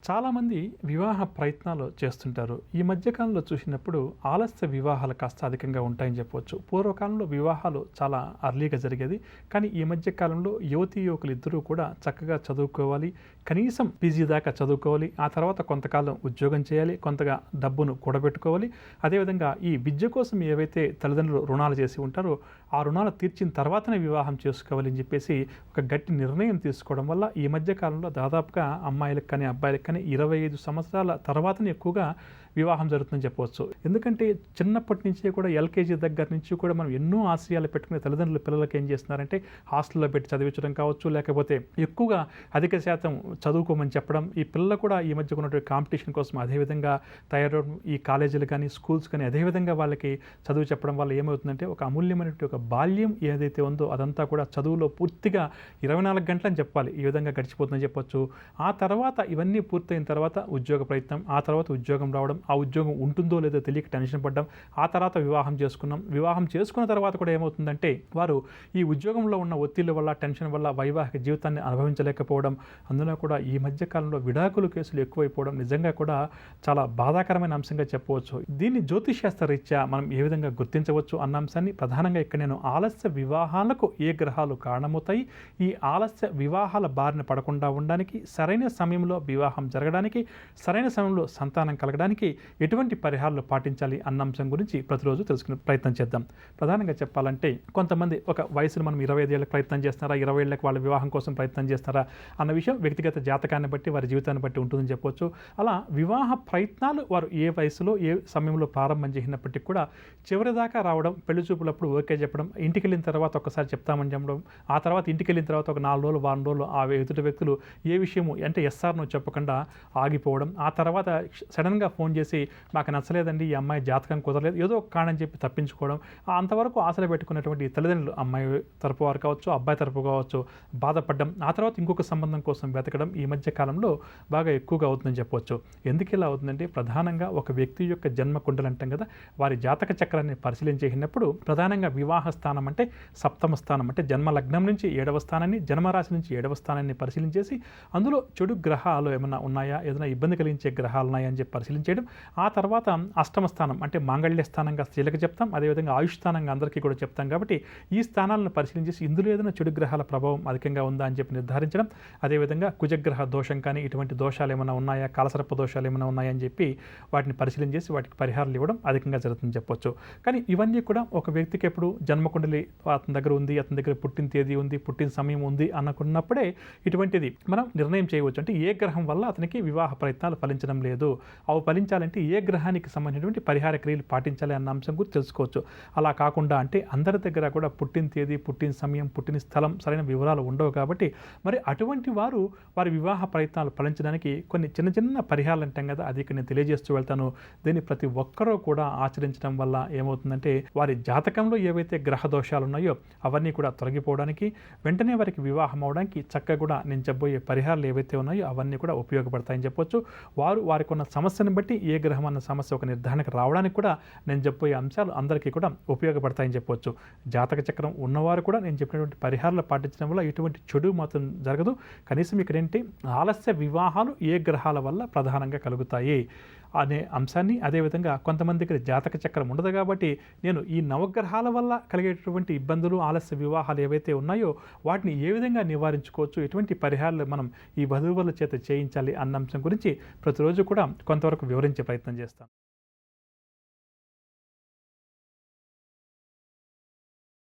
చాలామంది వివాహ ప్రయత్నాలు చేస్తుంటారు. ఈ మధ్య కాలంలో చూసినప్పుడు ఆలస్య వివాహాలు కాస్త అధికంగా ఉంటాయని చెప్పవచ్చు. పూర్వకాలంలో వివాహాలు చాలా అర్లీగా జరిగేది. కానీ ఈ మధ్య కాలంలో యువతీ యువకులు ఇద్దరూ కూడా చక్కగా చదువుకోవాలి. కనీసం పీజీ దాకా చదువుకోవాలి. ఆ తర్వాత కొంతకాలం ఉద్యోగం చేయాలి. కొంతగా డబ్బును కూడబెట్టుకోవాలి. అదేవిధంగా ఈ విద్య కోసం ఏవైతే తల్లిదండ్రులు రుణాలు చేసి ఉంటారో ఆ రుణాలు తీర్చిన తర్వాతనే వివాహం చేసుకోవాలి అని చెప్పేసి ఒక గట్టి నిర్ణయం తీసుకోవడం వల్ల ఈ మధ్య కాలంలో దాదాపుగా అమ్మాయిలకు కానీ అబ్బాయిలకు కానీ 25 సంవత్సరాల తర్వాతనే ఎక్కువగా వివాహం జరుగుతుందని చెప్పవచ్చు. ఎందుకంటే చిన్నప్పటి నుంచే కూడా ఎల్కేజీ దగ్గర నుంచి కూడా మనం ఎన్నో ఆశయాలు పెట్టుకునే తల్లిదండ్రులు పిల్లలకి ఏం చేస్తున్నారంటే హాస్టల్లో పెట్టి చదివించడం కావచ్చు, లేకపోతే ఎక్కువగా అధిక శాతం చదువుకోమని చెప్పడం. ఈ పిల్లలు కూడా ఈ మధ్య ఉన్నటువంటి కాంపిటీషన్ కోసం అదేవిధంగా తయారవడం, ఈ కాలేజీలు కానీ స్కూల్స్ కానీ అదేవిధంగా వాళ్ళకి చదువు చెప్పడం వల్ల ఏమవుతుందంటే ఒక అమూల్యమైనటువంటి ఒక బాల్యం ఏదైతే ఉందో అదంతా కూడా చదువులో పూర్తిగా 24 గంటలని చెప్పాలి ఈ విధంగా గడిచిపోతుందని చెప్పొచ్చు. ఆ తర్వాత ఇవన్నీ పూర్తయిన తర్వాత ఉద్యోగ ప్రయత్నం, ఆ తర్వాత ఉద్యోగం రావడం, ఆ ఉద్యోగం ఉంటుందో లేదో తెలియక టెన్షన్ పడ్డం, ఆ తర్వాత వివాహం చేసుకున్నాం. వివాహం చేసుకున్న తర్వాత కూడా ఏమవుతుందంటే వారు ఈ ఉద్యోగంలో ఉన్న ఒత్తిళ్ల వల్ల, టెన్షన్ వల్ల వైవాహిక జీవితాన్ని అనుభవించలేకపోవడం, అందులో కూడా ఈ మధ్య కాలంలో విడాకులు కేసులు ఎక్కువైపోవడం నిజంగా కూడా చాలా బాధాకరమైన అంశంగా చెప్పవచ్చు. దీన్ని జ్యోతిషశాస్త్ర రీత్యా మనం ఏ విధంగా గుర్తించవచ్చు అన్న అంశాన్ని ప్రధానంగా ఇక్కడ నేను ఆలస్య వివాహాలకు ఏ గ్రహాలు కారణమవుతాయి, ఈ ఆలస్య వివాహాల బారిన పడకుండా ఉండడానికి, సరైన సమయంలో వివాహం జరగడానికి, సరైన సమయంలో సంతానం కలగడానికి ఎటువంటి పరిహారాలు పాటించాలి అన్న అంశం గురించి ప్రతిరోజు తెలుసుకునే ప్రయత్నం చేద్దాం. ప్రధానంగా చెప్పాలంటే కొంతమంది ఒక వయసును మనం 25 ఏళ్ళకి ప్రయత్నం చేస్తున్నారా, 20 ఏళ్ళకి వాళ్ళ వివాహం కోసం ప్రయత్నం చేస్తారా అన్న విషయం వ్యక్తిగత జాతకాన్ని బట్టి వారి జీవితాన్ని బట్టి ఉంటుందని చెప్పవచ్చు. అలా వివాహ ప్రయత్నాలు వారు ఏ వయసులో ఏ సమయంలో ప్రారంభం చేసినప్పటికీ కూడా చివరి దాకా రావడం, పెళ్లి చూపులప్పుడు ఓకే చెప్పడం, ఇంటికి వెళ్ళిన తర్వాత ఒకసారి చెప్తామని చెప్పడం, ఆ తర్వాత ఇంటికి వెళ్ళిన తర్వాత ఒక 4 రోజులు వారం రోజులు ఆ ఎదుటి వ్యక్తులు ఏ విషయము అంటే ఎస్ఆర్ను చెప్పకుండా ఆగిపోవడం, ఆ తర్వాత సడన్గా ఫోన్ చేసి మాకు నచ్చలేదండి, ఈ అమ్మాయి జాతకం కుదరలేదు, ఏదో ఒక కారణం చెప్పి తప్పించుకోవడం, అంతవరకు ఆశలు పెట్టుకున్నటువంటి తల్లిదండ్రులు అమ్మాయి తరపు వారు కావచ్చు, అబ్బాయి తరపు కావచ్చు బాధపడడం, ఆ తర్వాత ఇంకొక సంబంధం కోసం వెతకడం ఈ మధ్య కాలంలో బాగా ఎక్కువగా అవుతుందని చెప్పవచ్చు. ఎందుకు ఇలా అవుతుందంటే ప్రధానంగా ఒక వ్యక్తి యొక్క జన్మ కుండలు అంటాం కదా, వారి జాతక చక్రాన్ని పరిశీలించేసినప్పుడు ప్రధానంగా వివాహ స్థానం అంటే సప్తమ స్థానం అంటే జన్మ లగ్నం నుంచి 7వ స్థానాన్ని, జన్మరాశి నుంచి 7వ స్థానాన్ని పరిశీలించేసి అందులో చెడు గ్రహాలు ఏమైనా ఉన్నాయా, ఏదైనా ఇబ్బంది కలిగించే గ్రహాలు ఉన్నాయా అని చెప్పి పరిశీలించడం. ఆ తర్వాత అష్టమ స్థానం అంటే మాంగళ్య స్థానంగా స్త్రీలకు చెప్తాం, అదేవిధంగా ఆయుష్ స్థానంగా అందరికీ కూడా చెప్తాం. కాబట్టి ఈ స్థానాలను పరిశీలించేసి ఇందులో ఏదైనా చెడు గ్రహాల ప్రభావం అధికంగా ఉందా అని చెప్పి నిర్ధారించడం. అదేవిధంగా కుజగ్రహ దోషం కానీ ఇటువంటి దోషాలు ఏమైనా ఉన్నాయా, కాలసర్ప దోషాలు ఏమైనా ఉన్నాయా అని చెప్పి వాటిని పరిశీలించేసి వాటికి పరిహారాలు ఇవ్వడం అధికంగా జరుగుతుందని చెప్పొచ్చు. కానీ ఇవన్నీ కూడా ఒక వ్యక్తికి ఎప్పుడు జన్మకుండలి అతని దగ్గర ఉంది, అతని దగ్గర పుట్టిన తేదీ ఉంది, పుట్టిన సమయం ఉంది అనుకున్నప్పుడే ఇటువంటిది మనం నిర్ణయం చేయవచ్చు. అంటే ఏ గ్రహం వల్ల అతనికి వివాహ ప్రయత్నాలు ఫలించడం లేదు, అవి ఫలించాలంటే ఏ గ్రహానికి సంబంధించినటువంటి పరిహార క్రియలు పాటించాలి అన్న అంశం గురించి తెలుసుకోవచ్చు. అలా కాకుండా అంటే అందరి దగ్గర కూడా పుట్టిన తేదీ, పుట్టిన సమయం, పుట్టిన స్థలం సరైన వివరాలు ఉండవు. కాబట్టి మరి అటువంటి వారు వారి వివాహ ప్రయత్నాలు ఫలించడానికి కొన్ని చిన్న చిన్న పరిహారాలు అంటాం కదా, అది ఇక్కడ నేను తెలియజేస్తూ వెళ్తాను. దీన్ని ప్రతి ఒక్కరూ కూడా ఆచరించడం వల్ల ఏమవుతుందంటే వారి జాతకంలో ఏవైతే గ్రహ దోషాలు ఉన్నాయో అవన్నీ కూడా తొలగిపోవడానికి, వెంటనే వారికి వివాహం అవడానికి చక్కగా కూడా నేను చెప్పబోయే పరిహారాలు ఏవైతే ఉన్నాయో అవన్నీ కూడా ఉపయోగపడతాయని చెప్పొచ్చు. వారికి ఉన్న సమస్యను బట్టి ఏ గ్రహం అన్న సమస్య ఒక నిర్ధారణకు రావడానికి కూడా నేను చెప్పబోయే అంశాలు అందరికీ కూడా ఉపయోగపడతాయని చెప్పొచ్చు. జాతక చక్రం ఉన్నవారు కూడా నేను చెప్పినటువంటి పరిహారాలు పాటించడం వల్ల ఎటువంటి చెడు మాత్రం జరగదు. కనీసం ఇక్కడ ఏంటి ఆలస్య వివాహాలు ఏ గ్రహాల వల్ల ప్రధానంగా కలుగుతాయి అనే అంశాన్ని, అదేవిధంగా కొంతమంది దగ్గర జాతక చక్రం ఉండదు కాబట్టి నేను ఈ నవగ్రహాల వల్ల కలిగేటటువంటి ఇబ్బందులు, ఆలస్య వివాహాలు ఏవైతే ఉన్నాయో వాటిని ఏ విధంగా నివారించుకోవచ్చు, ఎటువంటి పరిహారాలు మనం ఈ వధువుల చేత చేయించాలి అన్న అంశం గురించి ప్రతిరోజు కూడా కొంతవరకు వివరించే ప్రయత్నం చేస్తాను.